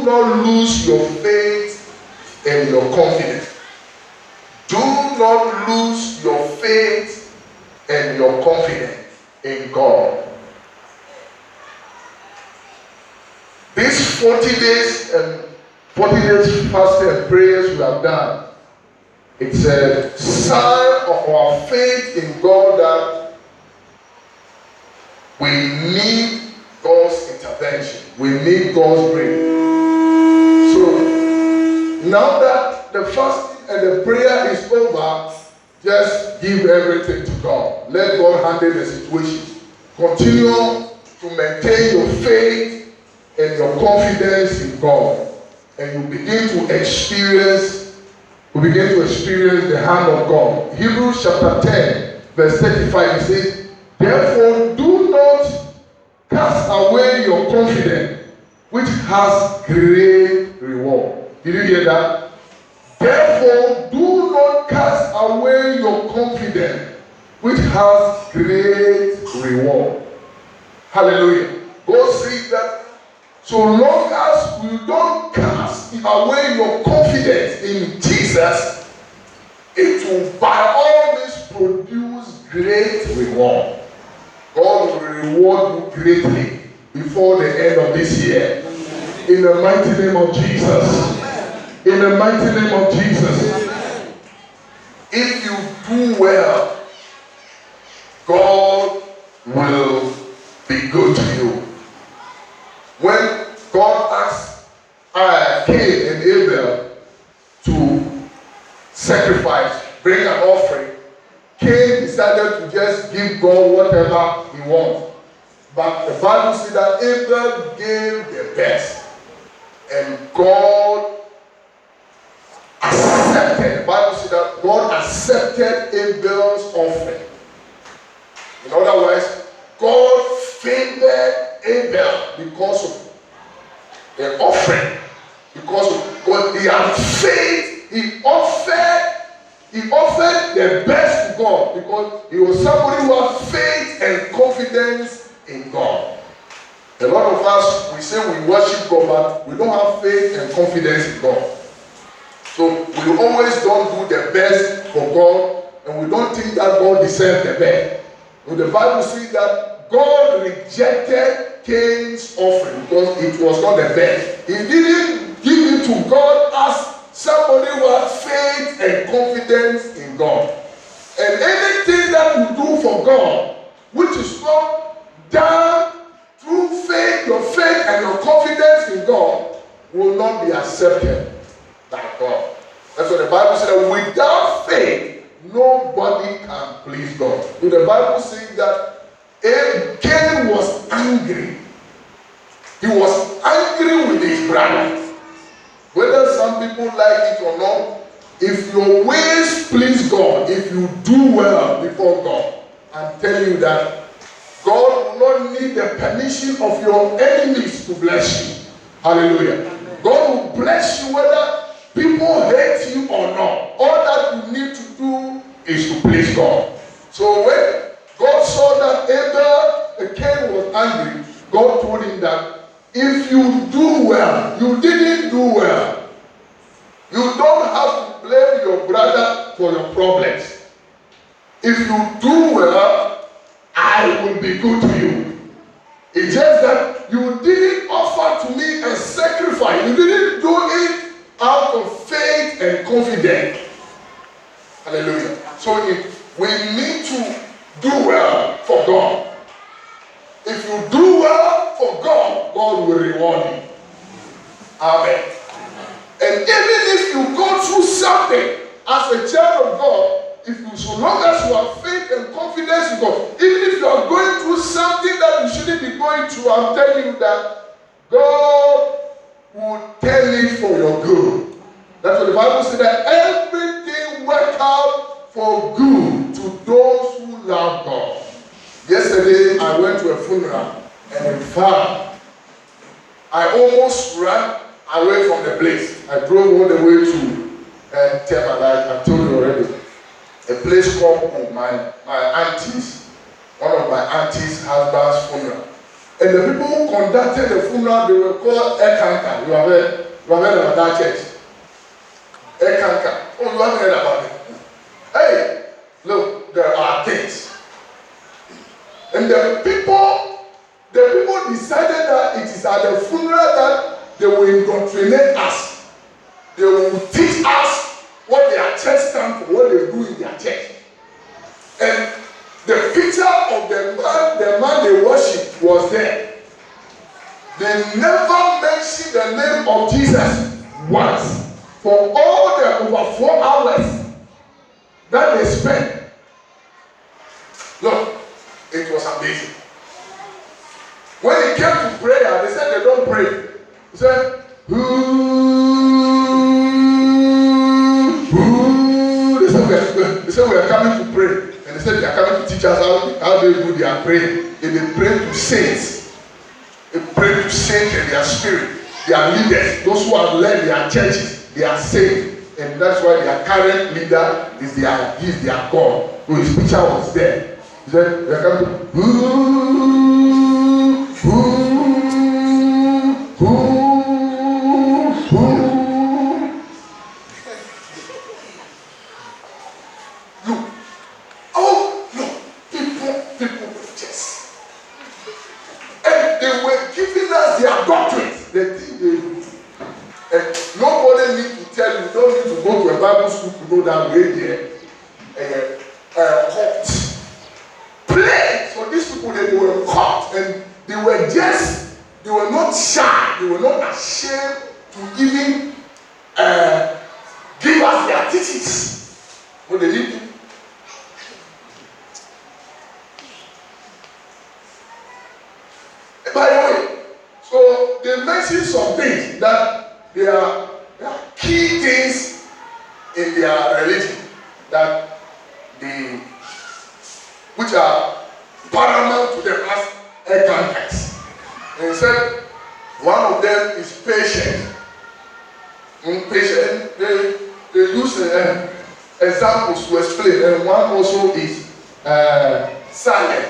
not lose your faith and your confidence. Do not lose your faith and your confidence in God. These 40 days and 40 days fasting and prayers we have done, it's a sign of our faith in God that we need God's intervention. We need God's grace. So now that the fasting and the prayer is over, just give everything to God. Let God handle the situation. Continue to maintain your faith and your confidence in God. And you begin to experience the hand of God. Hebrews chapter 10, verse 35, it says, therefore do not cast away your confidence, which has great reward. Did you hear that? Therefore, do not cast away your confidence, which has great reward. Hallelujah. God says that so long as you don't cast away your confidence in Jesus, it will by all means produce great reward. God will reward you greatly before the end of this year. In the mighty name of Jesus. In the mighty name of Jesus. If you do well, God will be good to you. When God asked Cain and Abel to sacrifice, bring an offering, Cain decided to just give God whatever he wants. But the Bible says that Abel gave the best. And God accepted. The Bible says that God accepted Abel's offering. In other words, God favored Abel because of the offering. Because of God, he had faith. He offered the best to God because he was somebody who had faith and confidence in God. A lot of us, we say we worship God, but we don't have faith and confidence in God. So we always don't do the best for God, and we don't think that God deserves the best. So the Bible says that God rejected Cain's offering because it was not the best. He didn't give it to God as somebody who had faith and confidence in God. And anything that you do for God, which is not done through faith, your faith and your confidence in God, will not be accepted by God. That's what the Bible said, that without faith, nobody can please God. So the Bible says that Cain was angry. He was angry with his brother. Whether some people like it or not, if your ways please God, if you do well before God, I'm telling you that God will not need the permission of your enemies to bless you. Hallelujah. God will bless you whether people hate you or not. All that you need to do is to please God. So when God saw that Cain was angry, God told him that if you do well, you didn't do well. You don't have to blame your brother for your problems. If you do well, I will be good to you. It's just that you didn't offer to me a sacrifice. You didn't do it out of faith and confidence. Hallelujah. So we need to do well for God. If you do well for God, God will reward you. Amen. And even if you go through something as a child of God, so long as you have faith and confidence in God, even if you are going through something that you shouldn't be going through, I'm telling you that God will tell it for your good. That's what the Bible says, that everything works out for good to those who love God. Yesterday, I went to a funeral, and in fact, I almost ran away from the place. I drove all the way to Tema, like I told you already, a place called my auntie's, one of my auntie's husband's funeral. And the people who conducted the funeral, they were called Ekanka. You have heard about that church? Ekanka. Oh, you haven't heard about it? Hey, look, there are things. And the people decided that it is at the funeral that they will indoctrinate us. They will teach us what their church stands for, what they do in their church. And the picture of the man they worship was there. They never mentioned the name of Jesus once for all the over 4 hours that they spent. Look, it was amazing. When it came to prayer, they said they don't pray. They said, They said we are coming to pray. And they said they are coming to teach us how they do their praying. And they pray to saints. They pray to saints and their spirit. Their leaders, those who have led their churches, they are saved. And that's why their current leader is their God. So his picture was there. He said, they are coming to Bible school to know that way there caught. Play. So these people they were caught and they were not shy, they were not ashamed to even give us their teachings. What they did. By the way, so they mentioned some things that they are key things in their religion which are paramount to them as encounters. And he said one of them is patience. Patient. They use examples to explain, and one also is silent.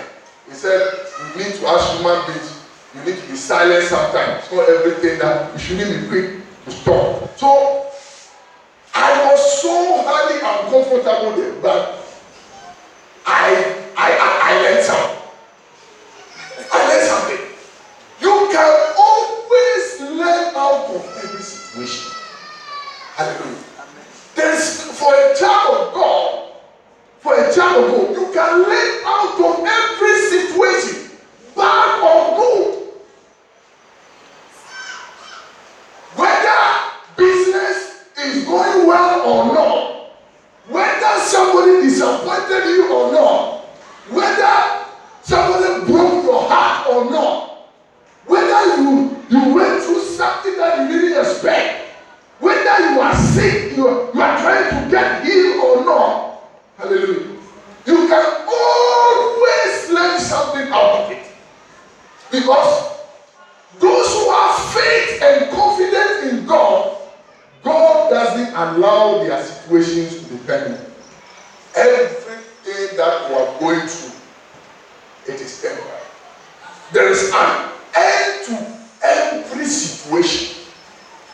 He said you need to ask human beings, you need to be silent sometimes. Not everything that you shouldn't be quick to stop. So I was so highly uncomfortable there, but I learned something. I learned something. You can always learn out of every situation. Hallelujah. There's for a child of God, you can learn out of every situation, bad or good. Whether business is going well or not, whether somebody disappointed you or not, whether somebody broke your heart or not, whether you went through something that you didn't expect, whether you are sick, you are trying to get healed or not, hallelujah, you can always learn something out of it. Because those who have faith and confidence in God, God doesn't allow their situations to be permanent. Everything that we are going through, it is temporary. There is an end to every situation.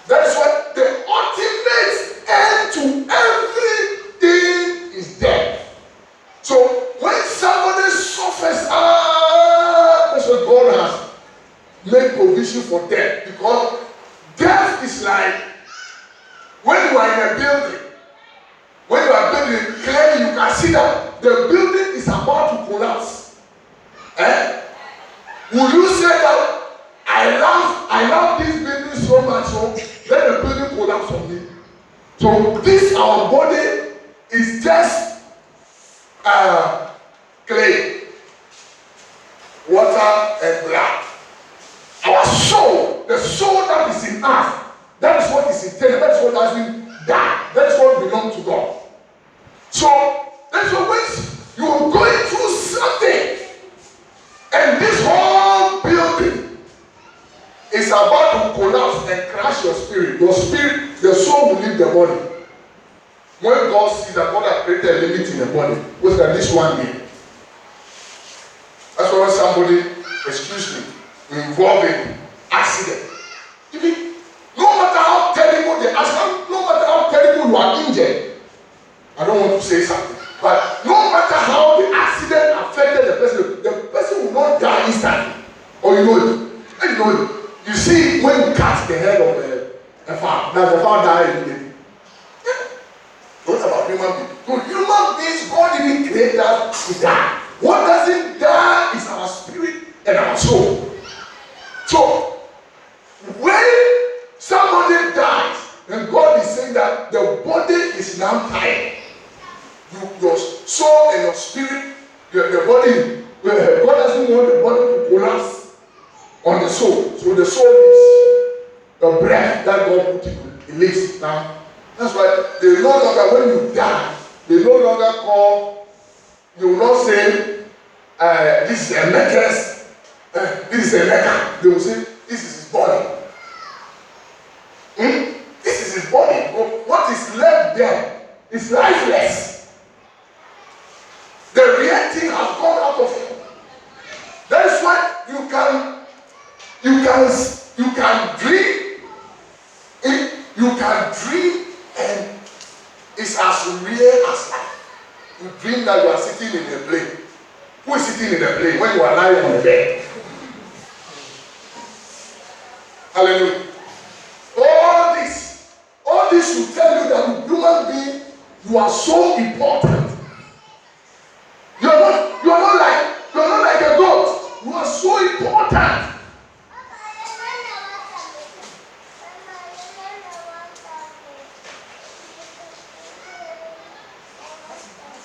That is what the ultimate end to everything is death. So when somebody suffers, that's what God has made provision for death. Because death is like when you are in a building, when you are building, clearly you can see that the building is about to collapse. Would you say that I love this building so much, so let the building collapse on me? So this our body is just clay, water, and blood. Our soul, the soul that is in us, that is what is eternal. That is what has been done. That is what belongs to God. So that's always you are going through something, and this whole building is about to collapse and crash your spirit. Your spirit, the soul will leave the body. When God sees that God has created a limit in the body, what's that? This one day. That's why when somebody, excuse me, involved in accident. Even no matter how terrible the accident, no matter how terrible you are injured, I don't want to say something, but no matter how the accident affected the person will not die instantly. Or you know it. And you know it. You see, when you cut the head of a farm, does the farm die immediately? What about human beings? So human beings, God didn't create us to die. What doesn't die is our spirit and our soul. So, when somebody dies, and God is saying that the body is now tired. Your soul and your spirit, the body, God doesn't want the body to collapse on the soul. So the soul lives. The breath that God put in you, it lives. Now, that's why they no longer, when you die, they no longer call, you will not say, this is a necklace, this is a necklace. They will say, this is his body. This is his body. What is left there is lifeless. The real thing has gone out of him. That is why you can dream. You can dream, and it's as real as life. You dream that you are sitting in a plane. Who is sitting in a plane when you are lying on the bed? Hallelujah. All this will tell you that you human being, you are so important. You are not like a goat. You are so important.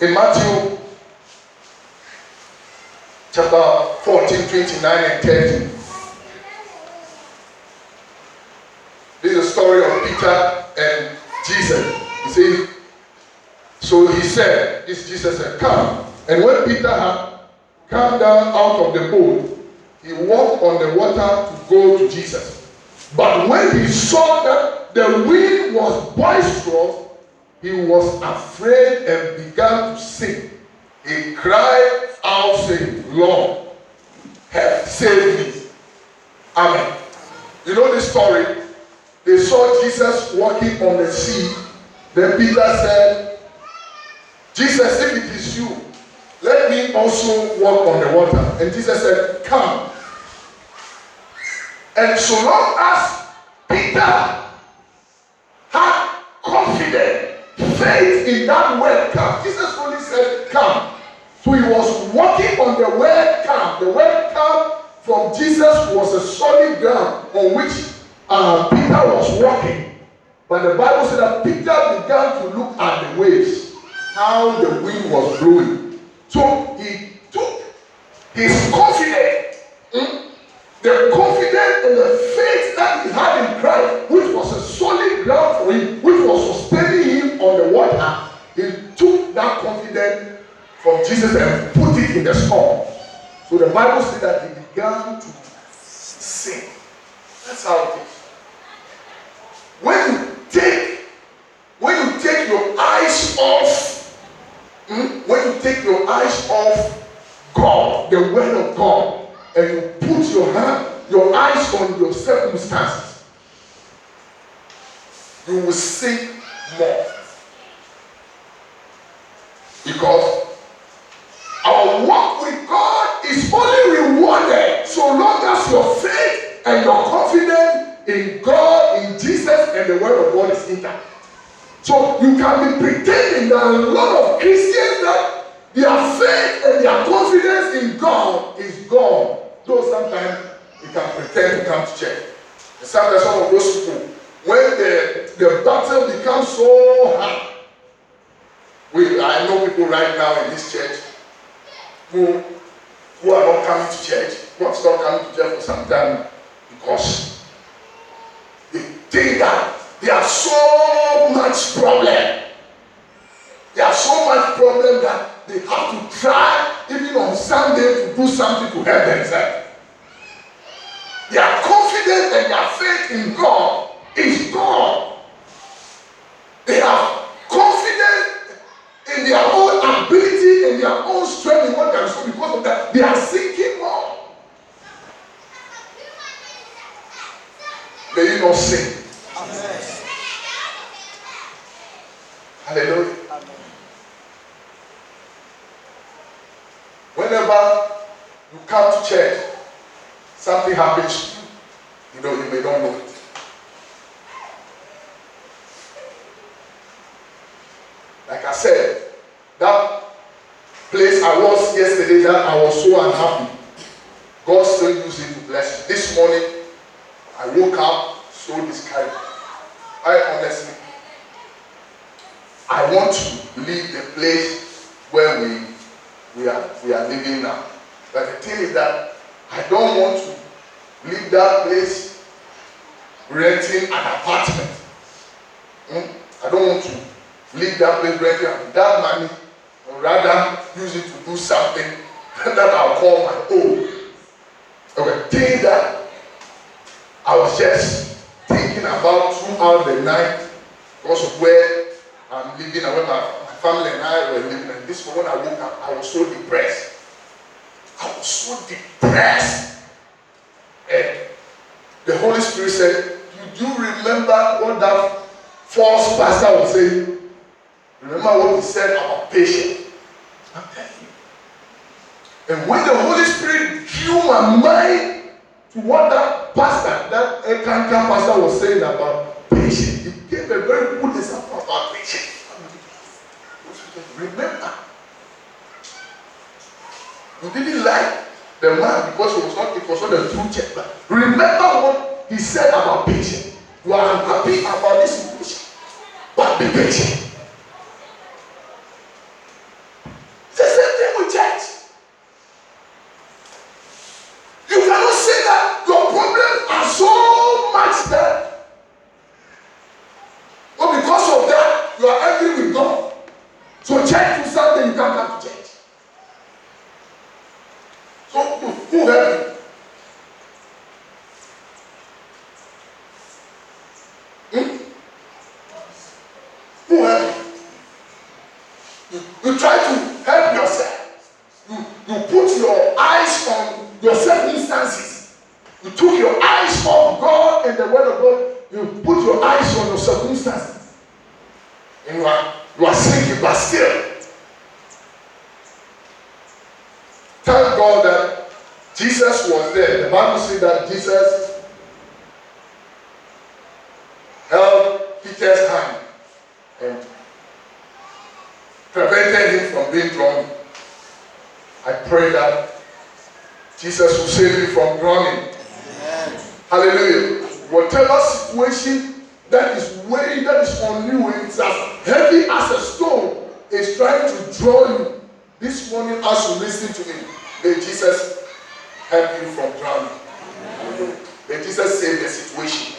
In Matthew chapter 14, 29 and 30, this is the story of Peter and Jesus. He says, so he said, this Jesus said, come. And when Peter had come down out of the boat, he walked on the water to go to Jesus. But when he saw that the wind was boisterous, he was afraid and began to sink. He cried out, saying, Lord, help, save me. Amen. You know this story? They saw Jesus walking on the sea. Then Peter said, Jesus, if it is you, let me also walk on the water. And Jesus said, come. And so long as Peter had confidence, faith in that word come, Jesus only said, come. So he was walking on the word come. The word come from Jesus was a solid ground on which Peter was walking. But the Bible said that Peter began to look at the waves, how the wind was blowing. So he took his confidence, the confidence and the faith that he had in Christ, which was a solid ground for him, which was sustaining him on the water. He took that confidence from Jesus and put it in the storm. So the Bible said that he began to sink. That's how it is. When you take your eyes off, when you take your eyes off God, the word of God, and you put your eyes on your circumstances, you will sink more. Because our walk with God is only rewarded so long as your faith and your confidence in God, in Jesus, and the word of God is intact. So you can be pretending that a lot of Christians that their faith and their confidence in God is gone. Though sometimes you can pretend to come to church. And sometimes some of those people, when the battle becomes so hard, I know people right now in this church who are not coming to church, who have stopped coming to church for some time because they think that they have so much problem. They have so much problem that they have to try even on Sunday to do something to help themselves. Their confidence and their faith in God is God. They have confidence in their own ability and their own strength in what they are doing. Because of that, they are seeking more. come to church, something happens to you. You may not know it. Like I said, that place I was yesterday that I was so unhappy, God still used it to bless me. This morning, I woke up so discouraged. Honestly, I want to leave the place where we are living now. But the thing is that I don't want to leave that place renting an apartment. I don't want to leave that place renting that money, or rather use it to do something that I'll call my own. Okay, thing that I was just thinking about throughout the night because of where I'm living and where my family and I were living. And this morning when I woke up, I was so depressed. And the Holy Spirit said, "You do remember what that false pastor was saying? Remember what he said about patience?" I'm telling you. And when the Holy Spirit drew my mind to what that pastor, that Ekanka pastor was saying about patience, he gave a very good example about patience. Remember, you didn't like the man because it was not the true church. But remember what he said about patience. You are unhappy about this situation, but be patient. It's the same thing with church. You cannot say that your problems are so much that, but because of that, you are angry with God. So church do something, you can't come to church. So who helped you? Who helped you? You try to help yourself. You put your eyes on your circumstances. You took your eyes off God and the word of God. You put your eyes on your circumstances. And you are sinking, but still. Thank God that Jesus was there. The Bible says that Jesus held Peter's hand and prevented him from being drowned. I pray that Jesus will save you from drowning. Amen. Hallelujah. Whatever situation that is weighing, that is on you, and it's as heavy as a stone, is trying to draw you. This morning, as you listen to me, may Jesus help you from drowning. Amen. May Jesus save the situation.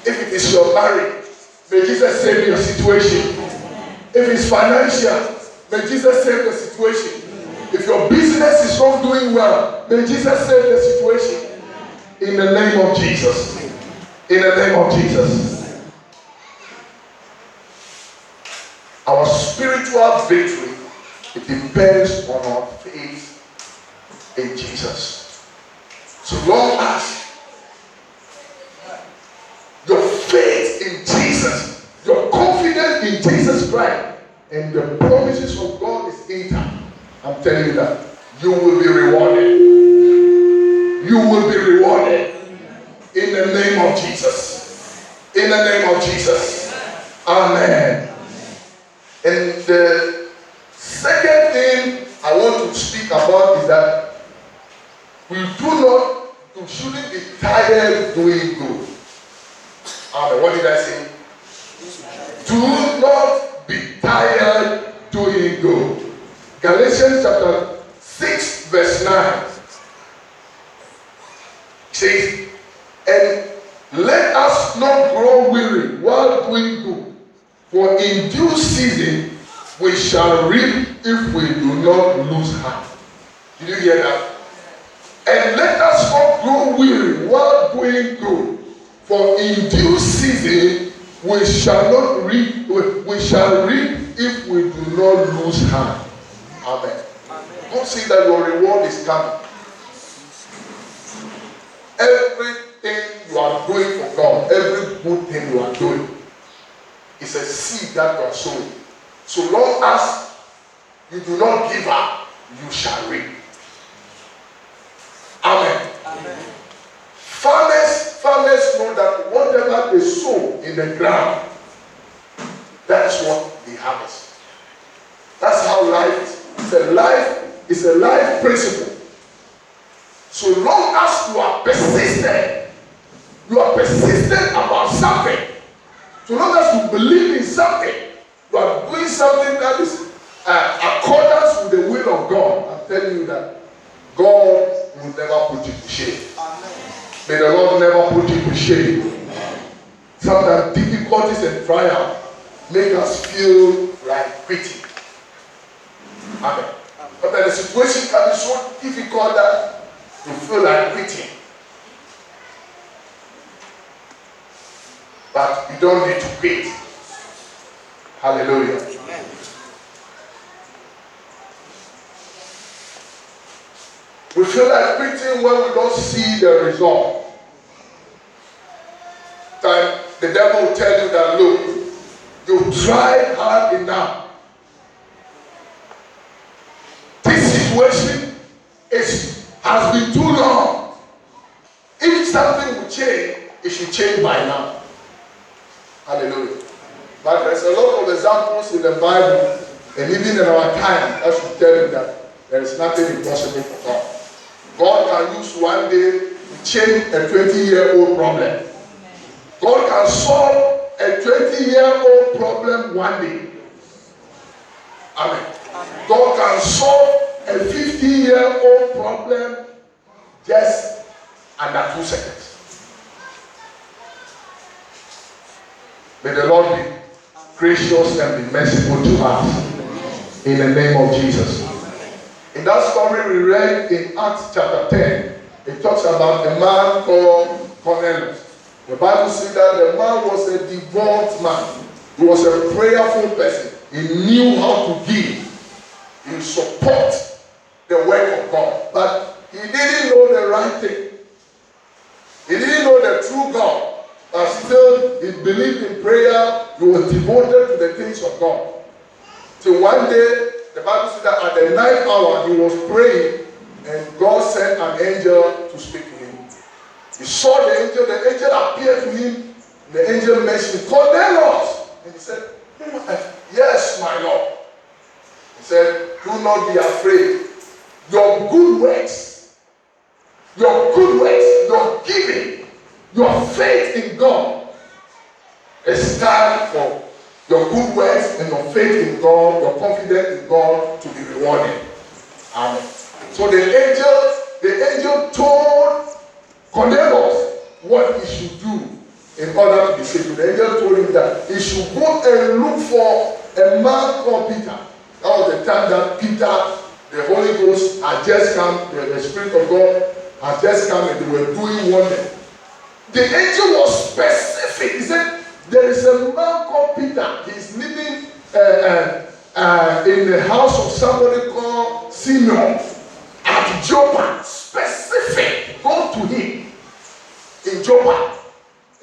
If it is your marriage, may Jesus save your situation. If it's financial, may Jesus save the situation. If your business is not doing well, may Jesus save the situation. In the name of Jesus. In the name of Jesus. Our spiritual victory, it depends on our faith in Jesus. So long as your faith in Jesus, your confidence in Jesus Christ, and the promises of God is intact, I'm telling you that you will be rewarded. You will be rewarded in the name of Jesus. In the name of Jesus. Amen. And the second thing I want to speak about is that we shouldn't be tired doing good. Amen. What did I say? Do not be tired doing good. Galatians chapter 6 verse 9 says, "And let us not grow weary while doing good, for in due season we shall reap if we do not lose heart." Did you hear that? And let us not grow weary while doing good, for in due season we shall not reap. We shall reap if we do not lose heart. Amen. Don't say that your reward is coming. Everything you are doing for God, every good thing you are doing, is a seed that you are sowing. So long as you do not give up, you shall reap. Amen. Farmers know that whatever they sow in the ground, that's what they harvest. That's how life is. It's a life principle. So long as you are persistent about something, so long as you believe in something, you are doing something that is accordance with the will of God, I'm telling you that God will never put you to shame. May the Lord never put you to shame. Sometimes difficulties and trials make us feel like quitting. Amen. But the situation can be so difficult that you feel like quitting. But you don't need to quit. Hallelujah. Amen. We feel like quitting when we don't see the result. Time the devil will tell you that, look, you tried hard enough. This situation has been too long. If something will change, it should change by now. Hallelujah. But there's a lot of examples in the Bible and even in our time that should tell you that there is nothing impossible for God. God can use one day to change a 20-year-old problem. God can solve a 20-year-old problem one day. Amen. God can solve a 50-year-old problem just under 2 seconds. May the Lord be gracious and be merciful to us in the name of Jesus. In that story we read in Acts chapter 10, it talks about a man called Cornelius. The Bible says that the man was a devout man. He was a prayerful person. He knew how to give. He support the work of God. But he didn't know the right thing. He didn't know the true God. But still, he believed in prayer. He was devoted to the things of God. So one day, the Bible says that at the ninth hour, he was praying, and God sent an angel to speak to him. He saw the angel appeared to him, the angel mentioned, Cornelius. And he said, yes, my Lord. He said, do not be afraid. Your good works, your giving, your faith in God is time for your good works and your faith in God, your confidence in God to be rewarded. Amen. So the angel told Cornelius what he should do in order to be saved. The angel told him that he should go and look for a man called Peter. That was the time that Peter, the Holy Ghost, had just come, the Spirit of God had just come, and they were doing wonders. The angel was specific. He said, there is a man called Peter. He's living in the house of somebody called Simeon at Joppa. Specific. Go to him in Joppa,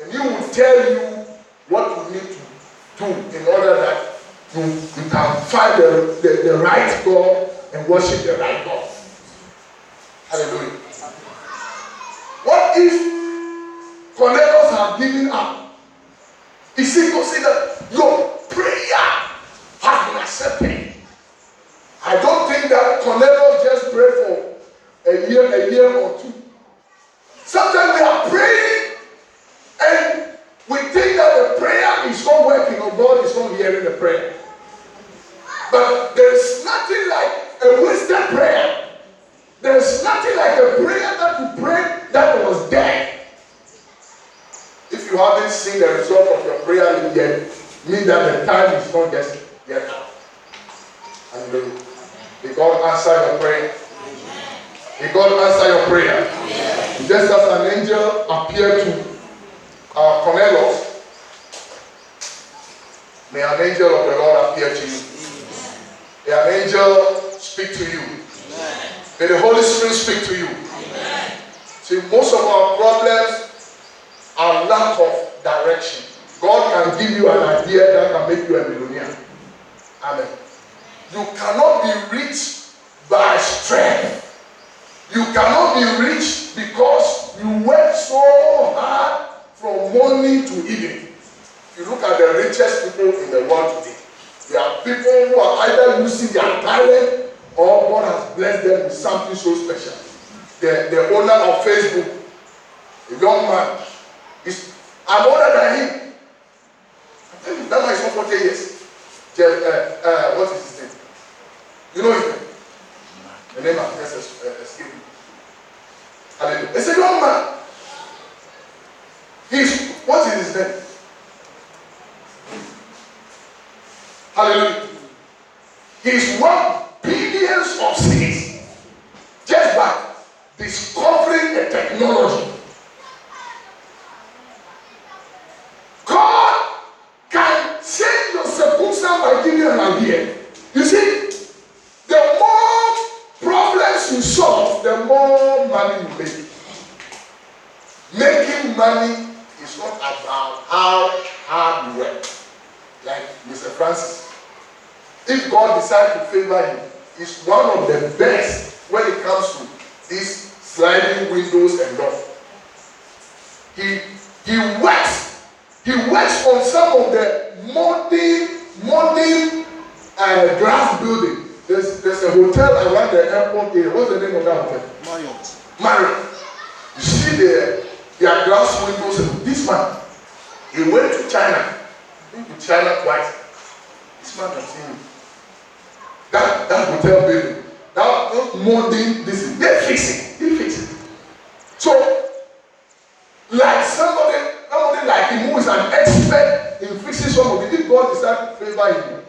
and he will tell you what you need to do in order that you can find the right God and worship the right God. Hallelujah. What if Cornelius had given up? He said, consider your prayer has been accepted. I don't think that Cornelius just prayed for a year or two. Sometimes we are praying and we think that the prayer is not working or God is not hearing the prayer. But there is nothing like a wasted prayer. There is nothing like a prayer that you prayed that was dead. If you haven't seen the result of your prayer yet, means that the time is not yet up. Hallelujah. May God answer your prayer. May God answer your prayer. Just as an angel appeared to Cornelius, may an angel of the Lord appear to you. May an angel speak to you. May the Holy Spirit speak to you. See, most of our problems are lack of direction. God can give you an idea that can make you a millionaire. Amen. You cannot be rich by strength. You cannot be rich because you work so hard from morning to evening. If you look at the richest people in the world today, there are people who are either using their talent or God has blessed them with something so special. The owner of Facebook, a young man, I'm older than him. That man is not 40 years. What is his name? You know his name? The name has just escaped me. Hallelujah. It's a young man. What is his name? Hallelujah. He's won billions of cities just by discovering a technology. God can change your circumstance by giving you an idea. You see, the more problems you solve, the more money you make. Making money is not about how hard you work. Like Mr. Francis. If God decides to favor him, he's one of the best when it comes to these sliding windows and doors. He works. He works on some of the modern glass building. There's a hotel around the airport here. What's the name of that hotel? Marriott. You see their glass windows. This man, he went to China. Been to China twice. This man can see him. That hotel building, that modern, they fix it. So, like somebody like him who is an expert in fixing somebody, if God decides to favor him,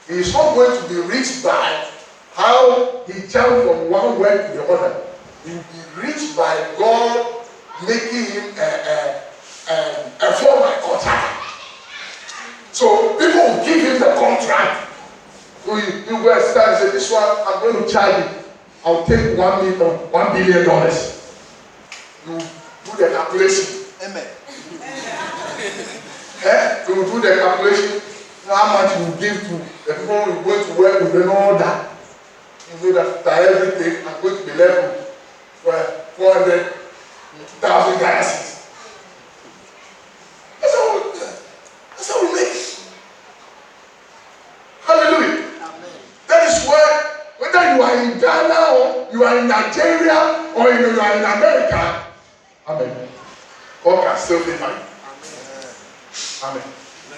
he is not going to be rich by how he jumped from one work to the other. He will be rich by God making him a formal contractor. So people will give him the contract. You go and start and say, this one, I'm going to charge it. I'll take $1 billion. You do the calculation. Amen. You will do the calculation. How much you will give to the people you're going to work with and all that. You know that everything I'm going to be left with 400,000 Ghana cedis. That's how we make it. Hallelujah. Amen. That is why, whether you are in Ghana or you are in Nigeria or you are in America, amen. God can still favor you. Amen.